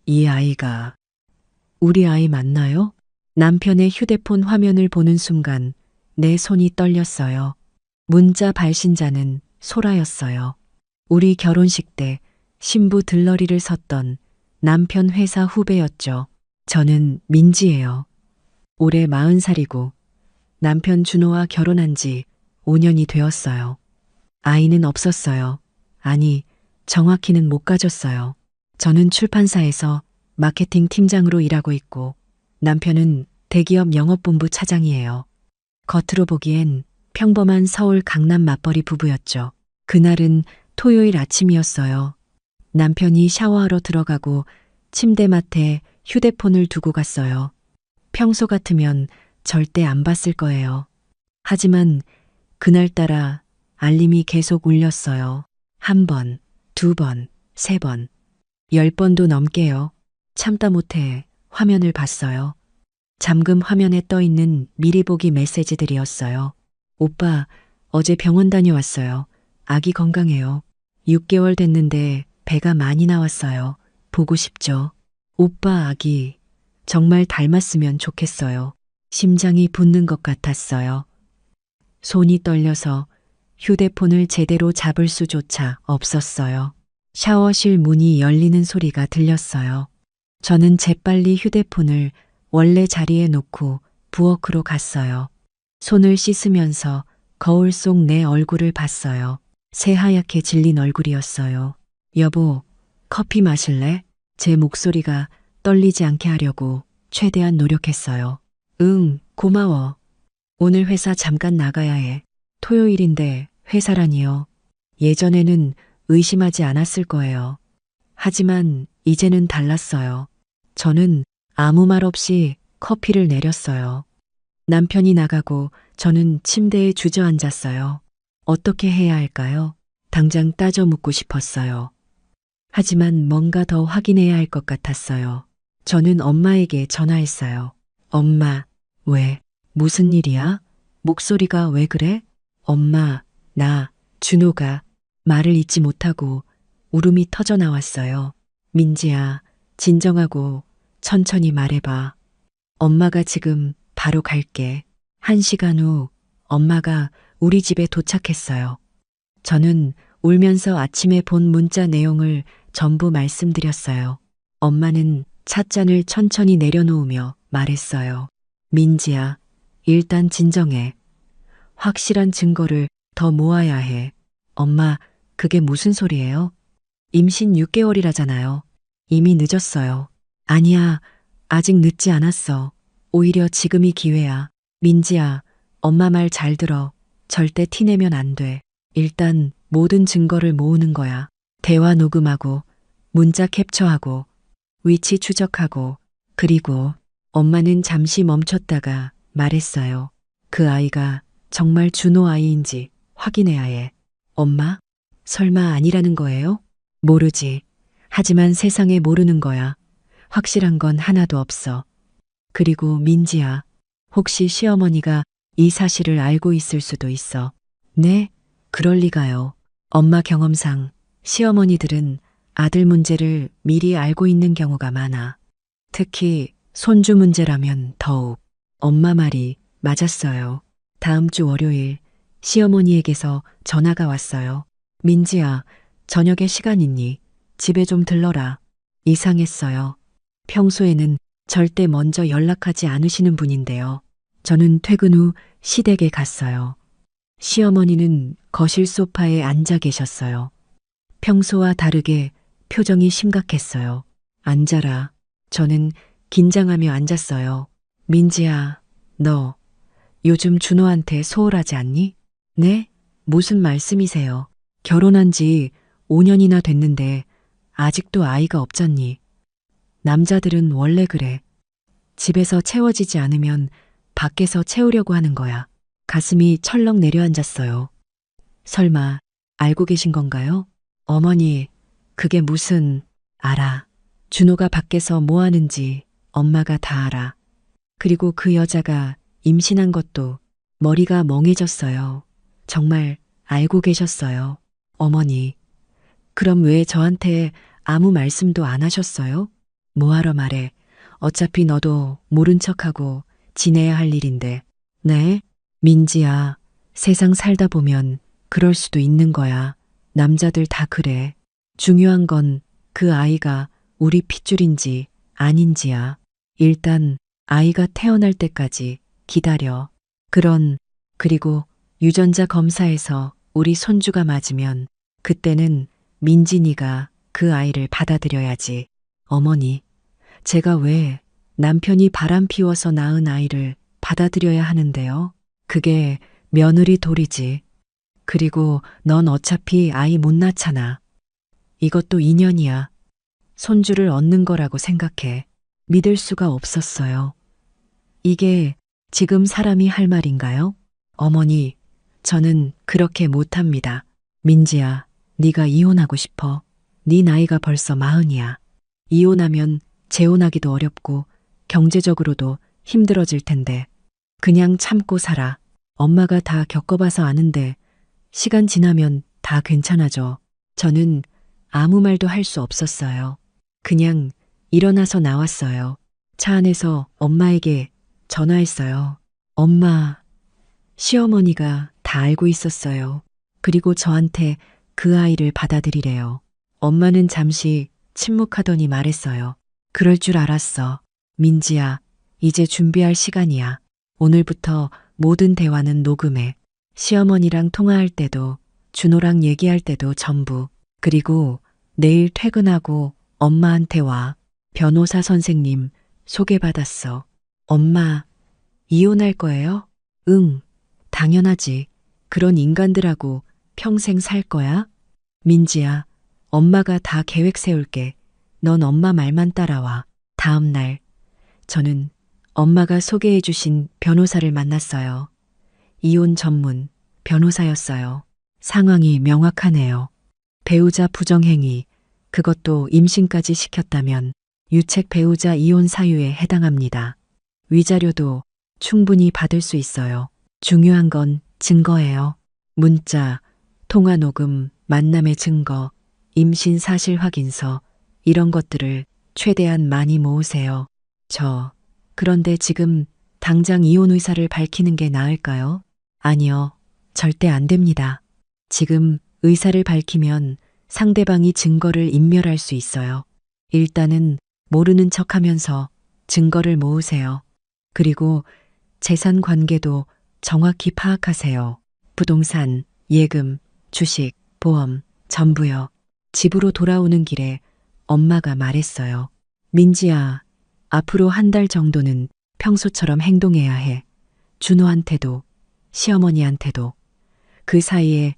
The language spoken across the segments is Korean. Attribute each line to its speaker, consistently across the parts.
Speaker 1: 이 아이가 우리 아이 맞나요? 남편의 휴대폰 화면을 보는 순간 내 손이 떨렸어요. 문자 발신자는 소라였어요. 우리 결혼식 때 신부 들러리를 섰던 남편 회사 후배였죠. 저는 민지예요. 올해 40살이고 남편 준호와 결혼한 지 5년이 되었어요. 아이는 없었어요. 아니, 정확히는 못 가졌어요. 저는 출판사에서 마케팅 팀장으로 일하고 있고 남편은 대기업 영업본부 차장이에요. 겉으로 보기엔 평범한 서울 강남 맞벌이 부부였죠. 그날은 토요일 아침이었어요. 남편이 샤워하러 들어가고 침대맡에 휴대폰을 두고 갔어요. 평소 같으면 절대 안 봤을 거예요. 하지만 그날따라 알림이 계속 울렸어요. 한 번, 두 번, 세 번, 10번도 넘게요. 참다 못해 화면을 봤어요. 잠금 화면에 떠 있는 미리 보기 메시지들이었어요. 오빠, 어제 병원 다녀왔어요. 아기 건강해요. 6개월 됐는데 배가 많이 나왔어요. 보고 싶죠? 오빠 아기 정말 닮았으면 좋겠어요. 심장이 붙는 것 같았어요. 손이 떨려서 휴대폰을 제대로 잡을 수조차 없었어요. 샤워실 문이 열리는 소리가 들렸어요. 저는 재빨리 휴대폰을 원래 자리에 놓고 부엌으로 갔어요. 손을 씻으면서 거울 속 내 얼굴을 봤어요. 새하얗게 질린 얼굴이었어요. 여보, 커피 마실래? 제 목소리가 떨리지 않게 하려고 최대한 노력했어요. 응, 고마워. 오늘 회사 잠깐 나가야 해. 토요일인데 회사라니요. 예전에는 의심하지 않았을 거예요. 하지만 이제는 달랐어요. 저는 아무 말 없이 커피를 내렸어요. 남편이 나가고 저는 침대에 주저앉았어요. 어떻게 해야 할까요? 당장 따져 묻고 싶었어요. 하지만 뭔가 더 확인해야 할 것 같았어요. 저는 엄마에게 전화했어요. 엄마, 왜? 무슨 일이야? 목소리가 왜 그래? 엄마, 준호가 말을 잇지 못하고 울음이 터져 나왔어요. 민지야, 진정하고 천천히 말해봐. 엄마가 지금 바로 갈게. 1시간 후 엄마가 우리 집에 도착했어요. 저는 울면서 아침에 본 문자 내용을 전부 말씀드렸어요. 엄마는 찻잔을 천천히 내려놓으며 말했어요. 민지야, 일단 진정해. 확실한 증거를 더 모아야 해. 엄마, 그게 무슨 소리예요? 임신 6개월이라잖아요. 이미 늦었어요. 아니야, 아직 늦지 않았어. 오히려 지금이 기회야. 민지야, 엄마 말 잘 들어. 절대 티내면 안 돼. 일단 모든 증거를 모으는 거야. 대화 녹음하고, 문자 캡처하고, 위치 추적하고, 그리고 엄마는 잠시 멈췄다가 말했어요. 그 아이가 정말 준호 아이인지 확인해야 해. 엄마? 설마 아니라는 거예요? 모르지. 하지만 세상에 모르는 거야. 확실한 건 하나도 없어. 그리고 민지야, 혹시 시어머니가 이 사실을 알고 있을 수도 있어. 네? 그럴 리가요. 엄마 경험상 시어머니들은 아들 문제를 미리 알고 있는 경우가 많아. 특히 손주 문제라면 더욱. 엄마 말이 맞았어요. 다음 주 월요일 시어머니에게서 전화가 왔어요. 민지야, 저녁에 시간 있니? 집에 좀 들러라. 이상했어요. 평소에는 절대 먼저 연락하지 않으시는 분인데요. 저는 퇴근 후 시댁에 갔어요. 시어머니는 거실 소파에 앉아 계셨어요. 평소와 다르게 표정이 심각했어요. 앉아라. 저는 긴장하며 앉았어요. 민지야, 너 요즘 준호한테 소홀하지 않니? 네? 무슨 말씀이세요? 결혼한 지 5년이나 됐는데 아직도 아이가 없잖니. 남자들은 원래 그래. 집에서 채워지지 않으면 밖에서 채우려고 하는 거야. 가슴이 철렁 내려앉았어요. 설마 알고 계신 건가요? 어머니, 그게 무슨... 알아. 준호가 밖에서 뭐 하는지 엄마가 다 알아. 그리고 그 여자가 임신한 것도 머리가 멍해졌어요. 정말 알고 계셨어요. 어머니, 그럼 왜 저한테 아무 말씀도 안 하셨어요? 뭐하러 말해. 어차피 너도 모른 척하고 지내야 할 일인데. 네? 민지야, 세상 살다 보면 그럴 수도 있는 거야. 남자들 다 그래. 중요한 건 그 아이가 우리 핏줄인지 아닌지야. 일단 아이가 태어날 때까지 기다려. 그리고 유전자 검사에서 우리 손주가 맞으면 그때는 민진이가 그 아이를 받아들여야지. 어머니, 제가 왜 남편이 바람 피워서 낳은 아이를 받아들여야 하는데요? 그게 며느리 도리지. 그리고 넌 어차피 아이 못 낳잖아. 이것도 인연이야. 손주를 얻는 거라고 생각해. 믿을 수가 없었어요. 이게 지금 사람이 할 말인가요? 어머니, 저는 그렇게 못합니다. 민지야, 네가 이혼하고 싶어. 네 나이가 벌써 40이야. 이혼하면 재혼하기도 어렵고 경제적으로도 힘들어질 텐데 그냥 참고 살아. 엄마가 다 겪어봐서 아는데 시간 지나면 다 괜찮아져. 저는 아무 말도 할 수 없었어요. 그냥 일어나서 나왔어요. 차 안에서 엄마에게 전화했어요. 엄마, 시어머니가 다 알고 있었어요. 그리고 저한테 그 아이를 받아들이래요. 엄마는 잠시 침묵하더니 말했어요. 그럴 줄 알았어. 민지야, 이제 준비할 시간이야. 오늘부터 모든 대화는 녹음해. 시어머니랑 통화할 때도, 준호랑 얘기할 때도 전부. 그리고 내일 퇴근하고 엄마한테 와. 변호사 선생님 소개받았어. 엄마, 이혼할 거예요? 응, 당연하지. 그런 인간들하고 평생 살 거야? 민지야, 엄마가 다 계획 세울게. 넌 엄마 말만 따라와. 다음 날, 저는 엄마가 소개해 주신 변호사를 만났어요. 이혼 전문 변호사였어요. 상황이 명확하네요. 배우자 부정행위, 그것도 임신까지 시켰다면 유책 배우자 이혼 사유에 해당합니다. 위자료도 충분히 받을 수 있어요. 중요한 건 증거예요. 문자, 통화 녹음, 만남의 증거, 임신 사실 확인서, 이런 것들을 최대한 많이 모으세요. 그런데 지금 당장 이혼 의사를 밝히는 게 나을까요? 아니요, 절대 안 됩니다. 지금 의사를 밝히면 상대방이 증거를 인멸할 수 있어요. 일단은 모르는 척 하면서 증거를 모으세요. 그리고 재산 관계도 정확히 파악하세요. 부동산, 예금, 주식, 보험, 전부요. 집으로 돌아오는 길에 엄마가 말했어요. 민지야, 앞으로 한 달 정도는 평소처럼 행동해야 해. 준호한테도, 시어머니한테도. 그 사이에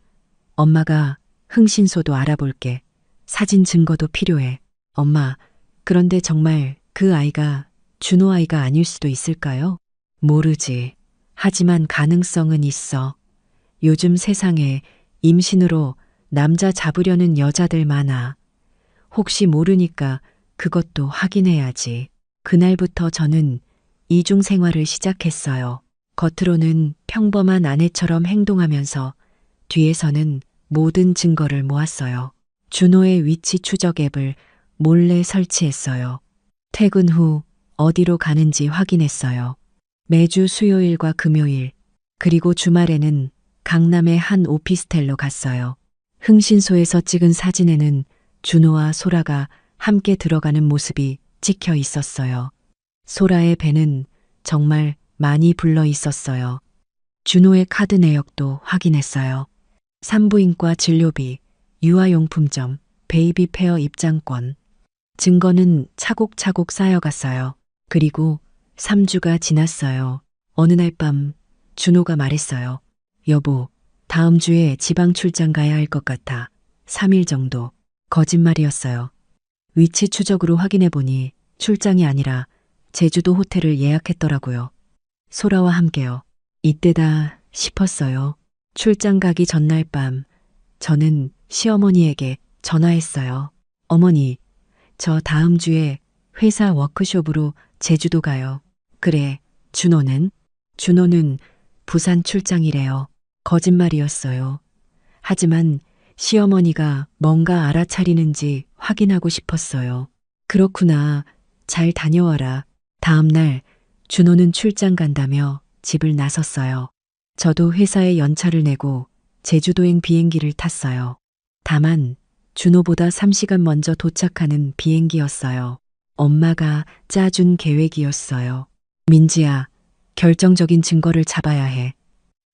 Speaker 1: 엄마가 흥신소도 알아볼게. 사진 증거도 필요해. 엄마, 그런데 정말 그 아이가 준호 아이가 아닐 수도 있을까요? 모르지. 하지만 가능성은 있어. 요즘 세상에 임신으로 남자 잡으려는 여자들 많아. 혹시 모르니까 그것도 확인해야지. 그날부터 저는 이중 생활을 시작했어요. 겉으로는 평범한 아내처럼 행동하면서 뒤에서는 모든 증거를 모았어요. 준호의 위치 추적 앱을 몰래 설치했어요. 퇴근 후 어디로 가는지 확인했어요. 매주 수요일과 금요일, 그리고 주말에는 강남의 한 오피스텔로 갔어요. 흥신소에서 찍은 사진에는 준호와 소라가 함께 들어가는 모습이 찍혀 있었어요. 소라의 배는 정말 많이 불러 있었어요. 준호의 카드 내역도 확인했어요. 산부인과 진료비, 유아용품점, 베이비 페어 입장권. 증거는 차곡차곡 쌓여갔어요. 그리고 3주가 지났어요. 어느 날 밤 준호가 말했어요. 여보, 다음 주에 지방 출장 가야 할 것 같아. 3일 정도. 거짓말이었어요. 위치 추적으로 확인해보니 출장이 아니라 제주도 호텔을 예약했더라고요. 소라와 함께요. 이때다 싶었어요. 출장 가기 전날 밤 저는 시어머니에게 전화했어요. 어머니, 저 다음 주에 회사 워크숍으로 제주도 가요. 그래, 준호는? 준호는 부산 출장이래요. 거짓말이었어요. 하지만 시어머니가 뭔가 알아차리는지 확인하고 싶었어요. 그렇구나. 잘 다녀와라. 다음 날 준호는 출장 간다며 집을 나섰어요. 저도 회사에 연차를 내고 제주도행 비행기를 탔어요. 다만 준호보다 3시간 먼저 도착하는 비행기였어요. 엄마가 짜준 계획이었어요. 민지야, 결정적인 증거를 잡아야 해.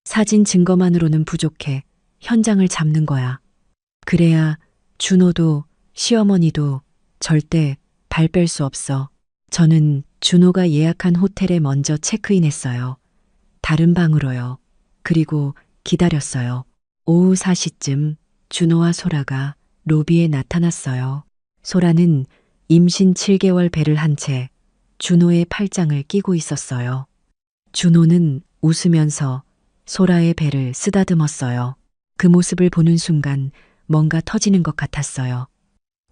Speaker 1: 사진 증거만으로는 부족해. 현장을 잡는 거야. 그래야 준호도 시어머니도 절대 발 뺄 수 없어. 저는 준호가 예약한 호텔에 먼저 체크인했어요. 다른 방으로요. 그리고 기다렸어요. 오후 4시쯤 준호와 소라가 로비에 나타났어요. 소라는 임신 7개월 배를 한 채 준호의 팔짱을 끼고 있었어요. 준호는 웃으면서 소라의 배를 쓰다듬었어요. 그 모습을 보는 순간 뭔가 터지는 것 같았어요.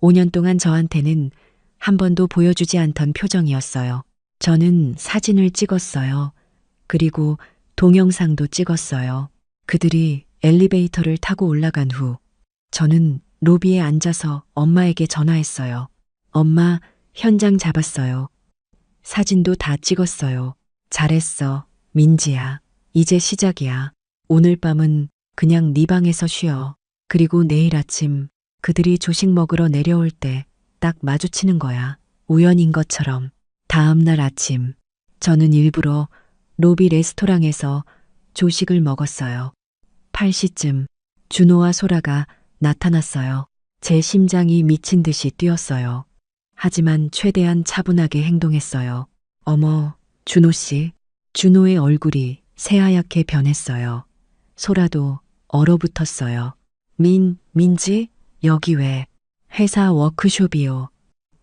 Speaker 1: 5년 동안 저한테는 한 번도 보여주지 않던 표정이었어요. 저는 사진을 찍었어요. 그리고 동영상도 찍었어요. 그들이 엘리베이터를 타고 올라간 후 저는 로비에 앉아서 엄마에게 전화했어요. 엄마, 현장 잡았어요. 사진도 다 찍었어요. 잘했어, 민지야. 이제 시작이야. 오늘 밤은 그냥 네 방에서 쉬어. 그리고 내일 아침 그들이 조식 먹으러 내려올 때 딱 마주치는 거야. 우연인 것처럼. 다음 날 아침 저는 일부러 로비 레스토랑에서 조식을 먹었어요. 8시쯤 준호와 소라가 나타났어요. 제 심장이 미친 듯이 뛰었어요. 하지만 최대한 차분하게 행동했어요. 어머, 준호 씨. 준호의 얼굴이 새하얗게 변했어요. 소라도 얼어붙었어요. 민지? 여기 왜? 회사 워크숍이요.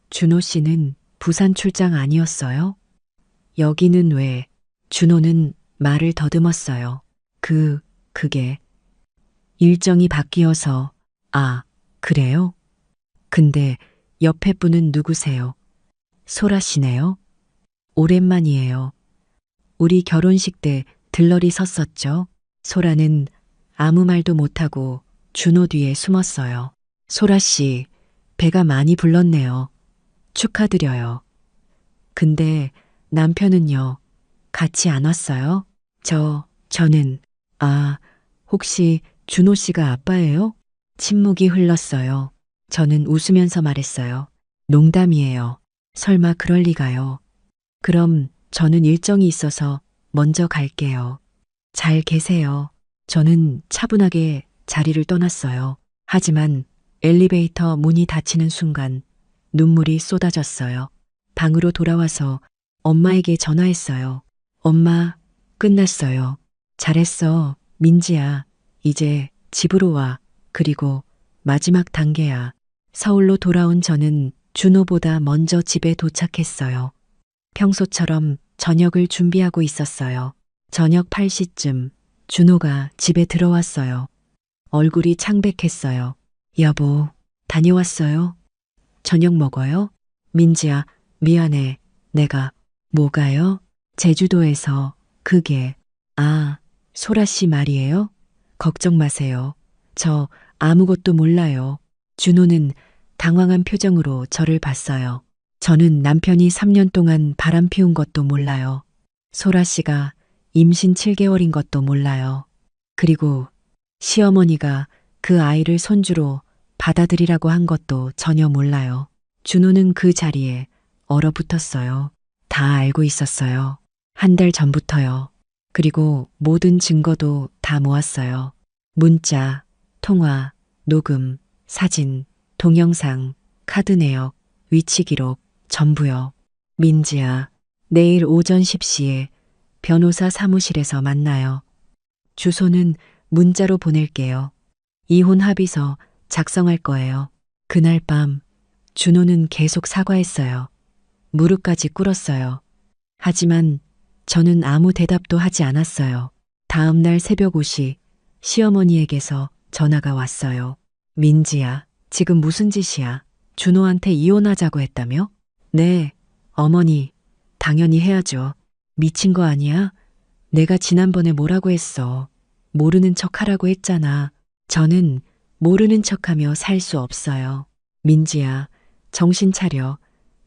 Speaker 1: 준호 씨는 부산 출장 아니었어요? 여기는 왜? 준호는 말을 더듬었어요. 그게 일정이 바뀌어서. 아, 그래요? 근데 옆에 분은 누구세요? 소라 씨네요? 오랜만이에요. 우리 결혼식 때 들러리 섰었죠? 소라는 아무 말도 못하고 준호 뒤에 숨었어요. 소라 씨, 배가 많이 불렀네요. 축하드려요. 근데 남편은요? 같이 안 왔어요? 저는, 혹시 준호 씨가 아빠예요? 침묵이 흘렀어요. 저는 웃으면서 말했어요. 농담이에요. 설마 그럴 리가요. 그럼 저는 일정이 있어서 먼저 갈게요. 잘 계세요. 저는 차분하게 자리를 떠났어요. 하지만 엘리베이터 문이 닫히는 순간 눈물이 쏟아졌어요. 방으로 돌아와서 엄마에게 전화했어요. 엄마, 끝났어요. 잘했어, 민지야. 이제 집으로 와. 그리고 마지막 단계야. 서울로 돌아온 저는 준호보다 먼저 집에 도착했어요. 평소처럼 저녁을 준비하고 있었어요. 저녁 8시쯤 준호가 집에 들어왔어요. 얼굴이 창백했어요. 여보, 다녀왔어요? 저녁 먹어요? 민지야, 미안해. 내가. 뭐가요? 제주도에서. 그게. 소라 씨 말이에요? 걱정 마세요. 저 아무것도 몰라요. 준호는 당황한 표정으로 저를 봤어요. 저는 남편이 3년 동안 바람 피운 것도 몰라요. 소라 씨가 임신 7개월인 것도 몰라요. 그리고 시어머니가 그 아이를 손주로 받아들이라고 한 것도 전혀 몰라요. 준호는 그 자리에 얼어붙었어요. 다 알고 있었어요. 한 달 전부터요. 그리고 모든 증거도 다 모았어요. 문자, 통화, 녹음, 사진, 동영상, 카드 내역, 위치 기록, 전부요. 민지야, 내일 오전 10시에 변호사 사무실에서 만나요. 주소는 문자로 보낼게요. 이혼 합의서 작성할 거예요. 그날 밤 준호는 계속 사과했어요. 무릎까지 꿇었어요. 하지만 저는 아무 대답도 하지 않았어요. 다음 날 새벽 5시 시어머니에게서 전화가 왔어요. 민지야, 지금 무슨 짓이야? 준호한테 이혼하자고 했다며? 네, 어머니, 당연히 해야죠. 미친 거 아니야? 내가 지난번에 뭐라고 했어. 모르는 척 하라고 했잖아. 저는 모르는 척하며 살 수 없어요. 민지야, 정신 차려.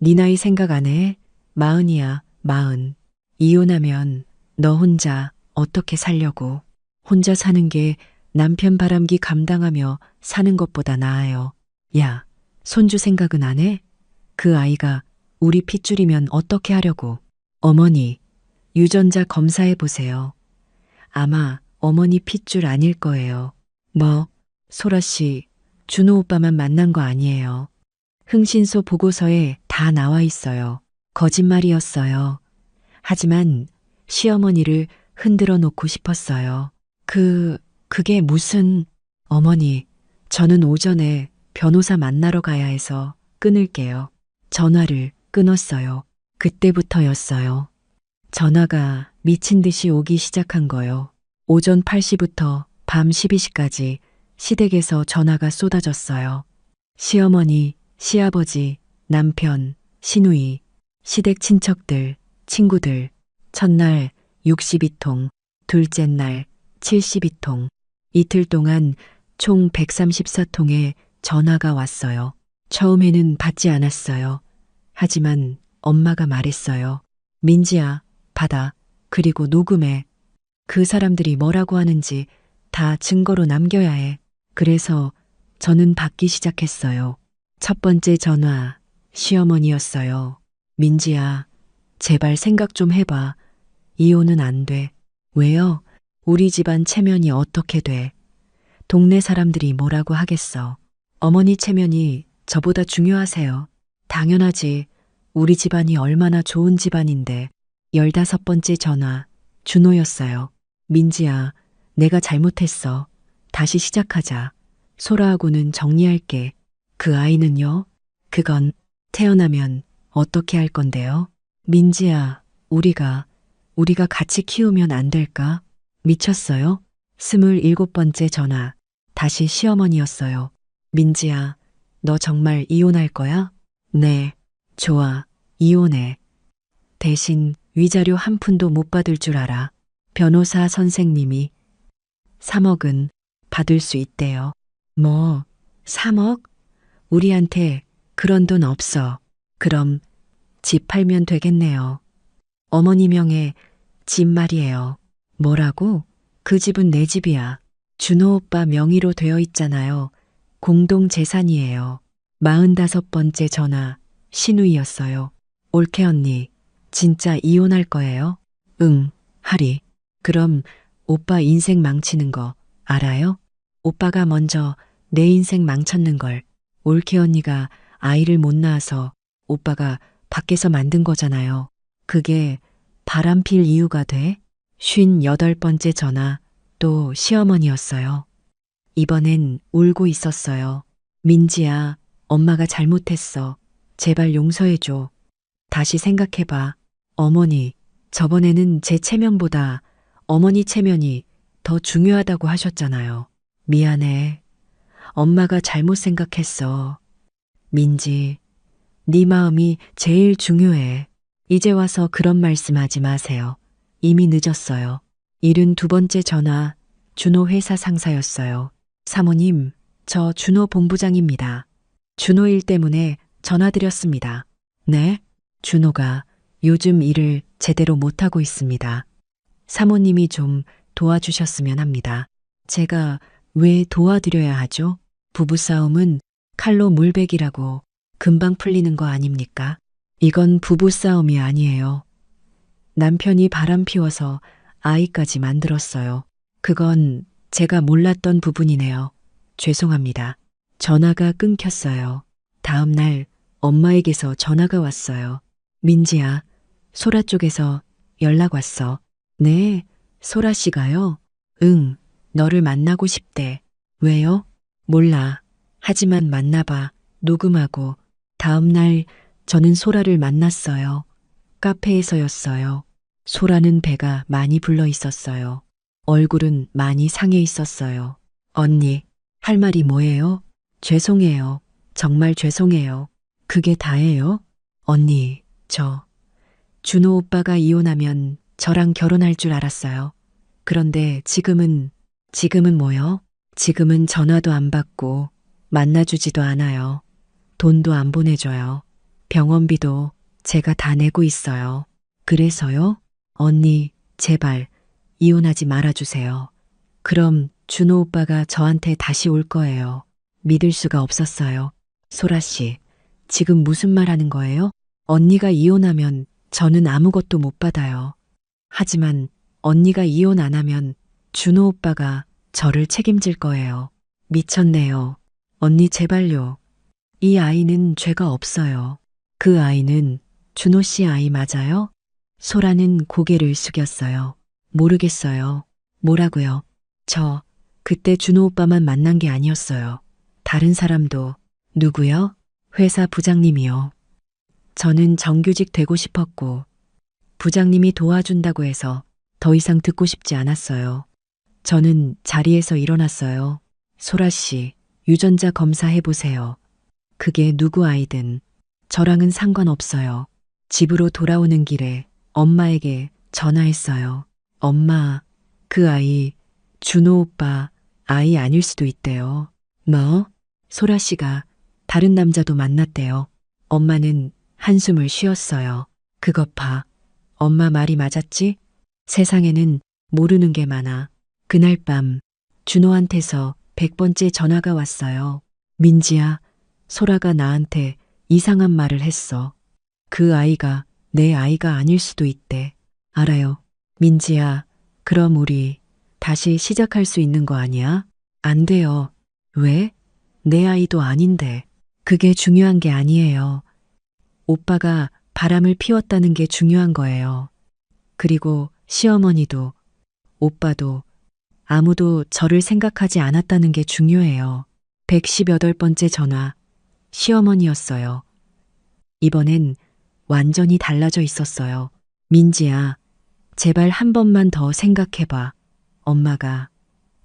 Speaker 1: 네 나이 생각 안 해? 40이야, 40. 이혼하면 너 혼자 어떻게 살려고? 혼자 사는 게 남편 바람기 감당하며 사는 것보다 나아요. 야, 손주 생각은 안 해? 그 아이가 우리 핏줄이면 어떻게 하려고? 어머니, 유전자 검사해 보세요. 아마 어머니 핏줄 아닐 거예요. 뭐, 소라 씨, 준호 오빠만 만난 거 아니에요. 흥신소 보고서에 다 나와 있어요. 거짓말이었어요. 하지만 시어머니를 흔들어 놓고 싶었어요. 그게 무슨, 어머니, 저는 오전에 변호사 만나러 가야 해서 끊을게요. 전화를 끊었어요. 그때부터였어요. 전화가 미친 듯이 오기 시작한 거요. 오전 8시부터 밤 12시까지 시댁에서 전화가 쏟아졌어요. 시어머니, 시아버지, 남편, 시누이, 시댁 친척들, 친구들, 첫날 62통, 둘째 날 72통, 이틀 동안 총 134통의 전화가 왔어요. 처음에는 받지 않았어요. 하지만 엄마가 말했어요. 민지야, 받아. 그리고 녹음해. 그 사람들이 뭐라고 하는지 다 증거로 남겨야 해. 그래서 저는 받기 시작했어요. 첫 번째 전화, 시어머니였어요. 민지야, 제발 생각 좀 해봐. 이혼은 안 돼. 왜요? 우리 집안 체면이 어떻게 돼? 동네 사람들이 뭐라고 하겠어. 어머니 체면이 저보다 중요하세요. 당연하지. 우리 집안이 얼마나 좋은 집안인데. 15번째 전화, 준호였어요. 민지야, 내가 잘못했어. 다시 시작하자. 소라하고는 정리할게. 그 아이는요? 그건 태어나면 어떻게 할 건데요? 민지야, 우리가 같이 키우면 안 될까? 미쳤어요? 27번째 전화, 다시 시어머니였어요. 민지야, 너 정말 이혼할 거야? 네, 좋아, 이혼해. 대신 위자료 한 푼도 못 받을 줄 알아. 변호사 선생님이 3억은 받을 수 있대요. 뭐, 3억? 우리한테 그런 돈 없어. 그럼 집 팔면 되겠네요. 어머니 명의 집 말이에요. 뭐라고? 그 집은 내 집이야. 준호 오빠 명의로 되어 있잖아요. 공동 재산이에요. 45번째 전화, 신우이였어요. 올케 언니, 진짜 이혼할 거예요? 응, 하리. 그럼 오빠 인생 망치는 거 알아요? 오빠가 먼저 내 인생 망쳤는 걸 올케 언니가 아이를 못 낳아서 오빠가 밖에서 만든 거잖아요. 그게 바람필 이유가 돼? 58번째 전화, 또 시어머니였어요. 이번엔 울고 있었어요. 민지야, 엄마가 잘못했어. 제발 용서해줘. 다시 생각해봐. 어머니, 저번에는 제 체면보다 어머니 체면이 더 중요하다고 하셨잖아요. 미안해. 엄마가 잘못 생각했어. 민지, 네 마음이 제일 중요해. 이제 와서 그런 말씀하지 마세요. 이미 늦었어요. 72번째 전화, 준호 회사 상사였어요. 사모님, 저 준호 본부장입니다. 준호 일 때문에 전화드렸습니다. 네? 준호가 요즘 일을 제대로 못하고 있습니다. 사모님이 좀 도와주셨으면 합니다. 제가 왜 도와드려야 하죠? 부부싸움은 칼로 물베기라고 금방 풀리는 거 아닙니까? 이건 부부싸움이 아니에요. 남편이 바람 피워서 아이까지 만들었어요. 그건 제가 몰랐던 부분이네요. 죄송합니다. 전화가 끊겼어요. 다음 날 엄마에게서 전화가 왔어요. 민지야, 소라 쪽에서 연락 왔어. 네, 소라 씨가요? 응, 너를 만나고 싶대. 왜요? 몰라. 하지만 만나봐. 녹음하고. 다음 날 저는 소라를 만났어요. 카페에서였어요. 소라는 배가 많이 불러 있었어요. 얼굴은 많이 상해 있었어요. 언니, 할 말이 뭐예요? 죄송해요. 정말 죄송해요. 그게 다예요? 언니, 준호 오빠가 이혼하면 저랑 결혼할 줄 알았어요. 그런데 지금은 뭐요? 지금은 전화도 안 받고 만나주지도 않아요. 돈도 안 보내줘요. 병원비도 제가 다 내고 있어요. 그래서요? 언니, 제발 이혼하지 말아주세요. 그럼 준호 오빠가 저한테 다시 올 거예요. 믿을 수가 없었어요. 소라 씨, 지금 무슨 말 하는 거예요? 언니가 이혼하면 저는 아무것도 못 받아요. 하지만 언니가 이혼 안 하면 준호 오빠가 저를 책임질 거예요. 미쳤네요. 언니 제발요. 이 아이는 죄가 없어요. 그 아이는 준호 씨 아이 맞아요? 소라는 고개를 숙였어요. 모르겠어요. 뭐라고요? 저 그때 준호 오빠만 만난 게 아니었어요. 다른 사람도. 누구요? 회사 부장님이요. 저는 정규직 되고 싶었고 부장님이 도와준다고 해서 더 이상 듣고 싶지 않았어요. 저는 자리에서 일어났어요. 소라 씨, 유전자 검사해 보세요. 그게 누구 아이든 저랑은 상관없어요. 집으로 돌아오는 길에 엄마에게 전화했어요. 엄마, 그 아이 준호 오빠 아이 아닐 수도 있대요. 뭐? 소라 씨가 다른 남자도 만났대요. 엄마는 한숨을 쉬었어요. 그것 봐. 엄마 말이 맞았지? 세상에는 모르는 게 많아. 그날 밤 준호한테서 100번째 전화가 왔어요. 민지야, 소라가 나한테 이상한 말을 했어. 그 아이가 내 아이가 아닐 수도 있대. 알아요. 민지야, 그럼 우리 다시 시작할 수 있는 거 아니야? 안 돼요. 왜? 내 아이도 아닌데. 그게 중요한 게 아니에요. 오빠가 바람을 피웠다는 게 중요한 거예요. 그리고 시어머니도 오빠도 아무도 저를 생각하지 않았다는 게 중요해요. 118번째 전화. 시어머니였어요. 이번엔 완전히 달라져 있었어요. 민지야, 제발 한 번만 더 생각해봐.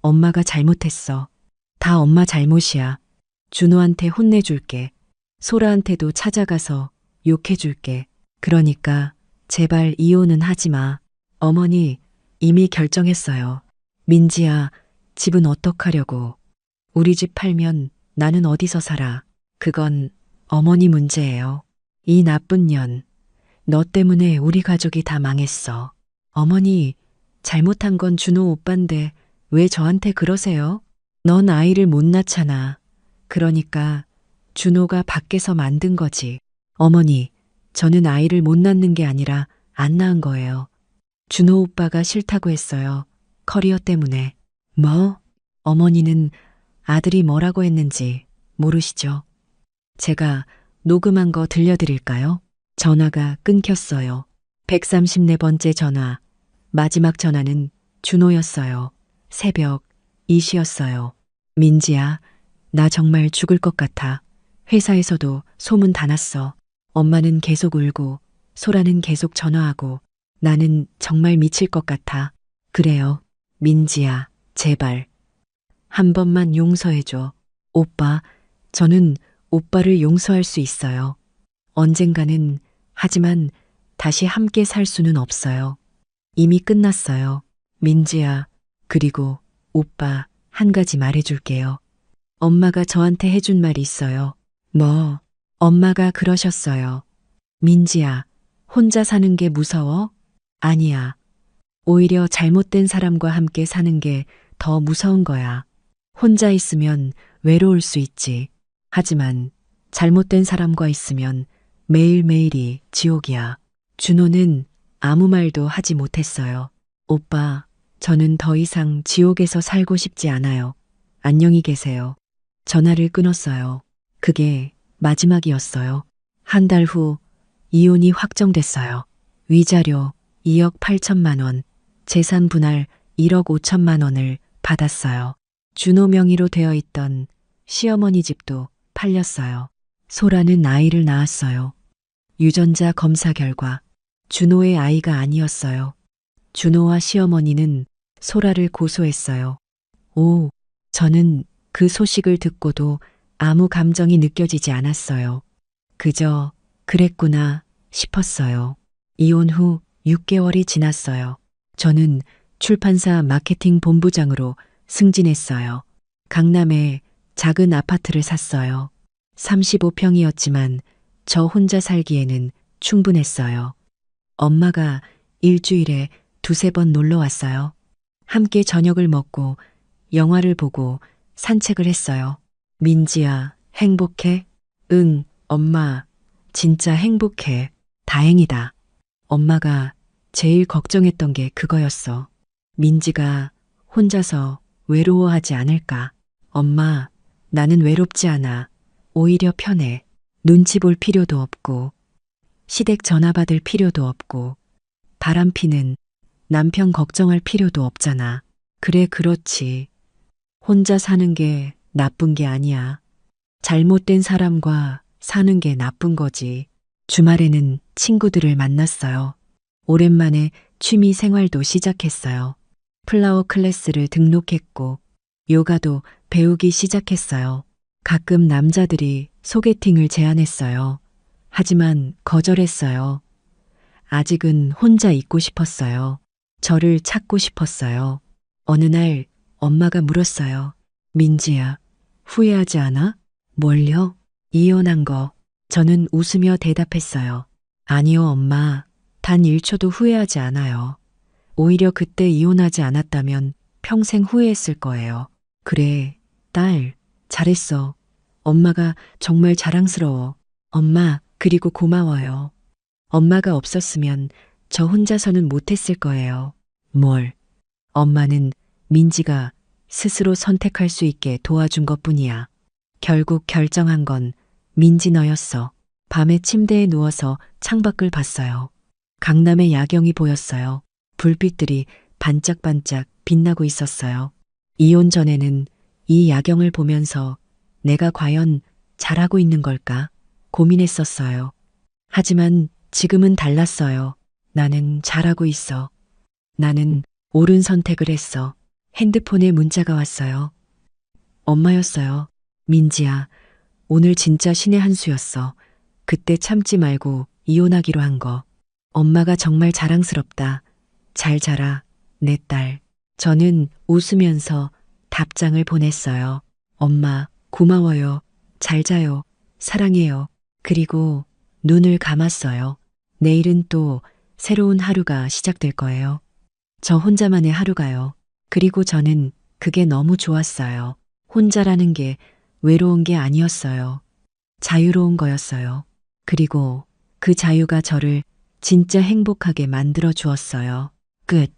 Speaker 1: 엄마가 잘못했어. 다 엄마 잘못이야. 준호한테 혼내줄게. 소라한테도 찾아가서 욕해줄게. 그러니까 제발 이혼은 하지 마. 어머니, 이미 결정했어요. 민지야, 집은 어떡하려고. 우리 집 팔면 나는 어디서 살아. 그건 어머니 문제예요. 이 나쁜 년. 너 때문에 우리 가족이 다 망했어. 어머니, 잘못한 건 준호 오빠인데 왜 저한테 그러세요? 넌 아이를 못 낳잖아. 그러니까 준호가 밖에서 만든 거지. 어머니, 저는 아이를 못 낳는 게 아니라 안 낳은 거예요. 준호 오빠가 싫다고 했어요. 커리어 때문에. 뭐? 어머니는 아들이 뭐라고 했는지 모르시죠? 제가 녹음한 거 들려드릴까요? 전화가 끊겼어요. 134번째 전화. 마지막 전화는 준호였어요. 새벽 2시였어요. 민지야, 나 정말 죽을 것 같아. 회사에서도 소문 다 났어. 엄마는 계속 울고, 소라는 계속 전화하고, 나는 정말 미칠 것 같아. 그래요. 민지야, 제발. 한 번만 용서해줘. 오빠, 저는 오빠를 용서할 수 있어요. 언젠가는, 하지만 다시 함께 살 수는 없어요. 이미 끝났어요. 민지야, 그리고 오빠, 한 가지 말해줄게요. 엄마가 저한테 해준 말이 있어요. 뭐, 엄마가 그러셨어요. 민지야, 혼자 사는 게 무서워? 아니야. 오히려 잘못된 사람과 함께 사는 게 더 무서운 거야. 혼자 있으면 외로울 수 있지. 하지만 잘못된 사람과 있으면 매일매일이 지옥이야. 준호는 아무 말도 하지 못했어요. 오빠, 저는 더 이상 지옥에서 살고 싶지 않아요. 안녕히 계세요. 전화를 끊었어요. 그게 마지막이었어요. 한 달 후 이혼이 확정됐어요. 위자료 2억 8천만 원, 재산 분할 1억 5천만 원을 받았어요. 준호 명의로 되어 있던 시어머니 집도 팔렸어요. 소라는 아이를 낳았어요. 유전자 검사 결과 준호의 아이가 아니었어요. 준호와 시어머니는 소라를 고소했어요. 오, 저는 그 소식을 듣고도 아무 감정이 느껴지지 않았어요. 그저 그랬구나 싶었어요. 이혼 후 6개월이 지났어요. 저는 출판사 마케팅 본부장으로 승진했어요. 강남에 작은 아파트를 샀어요. 35평이었지만 저 혼자 살기에는 충분했어요. 엄마가 일주일에 두세 번 놀러 왔어요. 함께 저녁을 먹고 영화를 보고 산책을 했어요. 민지야, 행복해? 응, 엄마, 진짜 행복해. 다행이다. 엄마가 제일 걱정했던 게 그거였어. 민지가 혼자서 외로워하지 않을까. 엄마, 나는 외롭지 않아. 오히려 편해. 눈치 볼 필요도 없고, 시댁 전화 받을 필요도 없고, 바람 피는 남편 걱정할 필요도 없잖아. 그래, 그렇지. 혼자 사는 게 나쁜 게 아니야. 잘못된 사람과 사는 게 나쁜 거지. 주말에는 친구들을 만났어요. 오랜만에 취미 생활도 시작했어요. 플라워 클래스를 등록했고, 요가도 배우기 시작했어요. 가끔 남자들이 소개팅을 제안했어요. 하지만 거절했어요. 아직은 혼자 있고 싶었어요. 저를 찾고 싶었어요. 어느 날 엄마가 물었어요. 민지야, 후회하지 않아? 뭘요? 이혼한 거. 저는 웃으며 대답했어요. 아니요, 엄마. 단 1초도 후회하지 않아요. 오히려 그때 이혼하지 않았다면 평생 후회했을 거예요. 그래, 딸, 잘했어. 엄마가 정말 자랑스러워. 엄마, 그리고 고마워요. 엄마가 없었으면 저 혼자서는 못했을 거예요. 뭘? 엄마는 민지가 스스로 선택할 수 있게 도와준 것뿐이야. 결국 결정한 건 민지 너였어. 밤에 침대에 누워서 창밖을 봤어요. 강남의 야경이 보였어요. 불빛들이 반짝반짝 빛나고 있었어요. 이혼 전에는 이 야경을 보면서 내가 과연 잘하고 있는 걸까 고민했었어요. 하지만 지금은 달랐어요. 나는 잘하고 있어. 나는 옳은 선택을 했어. 핸드폰에 문자가 왔어요. 엄마였어요. 민지야, 오늘 진짜 신의 한 수였어. 그때 참지 말고 이혼하기로 한 거. 엄마가 정말 자랑스럽다. 잘 자라, 내 딸. 저는 웃으면서 답장을 보냈어요. 엄마, 고마워요. 잘 자요. 사랑해요. 그리고 눈을 감았어요. 내일은 또 새로운 하루가 시작될 거예요. 저 혼자만의 하루가요. 그리고 저는 그게 너무 좋았어요. 혼자라는 게 외로운 게 아니었어요. 자유로운 거였어요. 그리고 그 자유가 저를 진짜 행복하게 만들어 주었어요. 끝.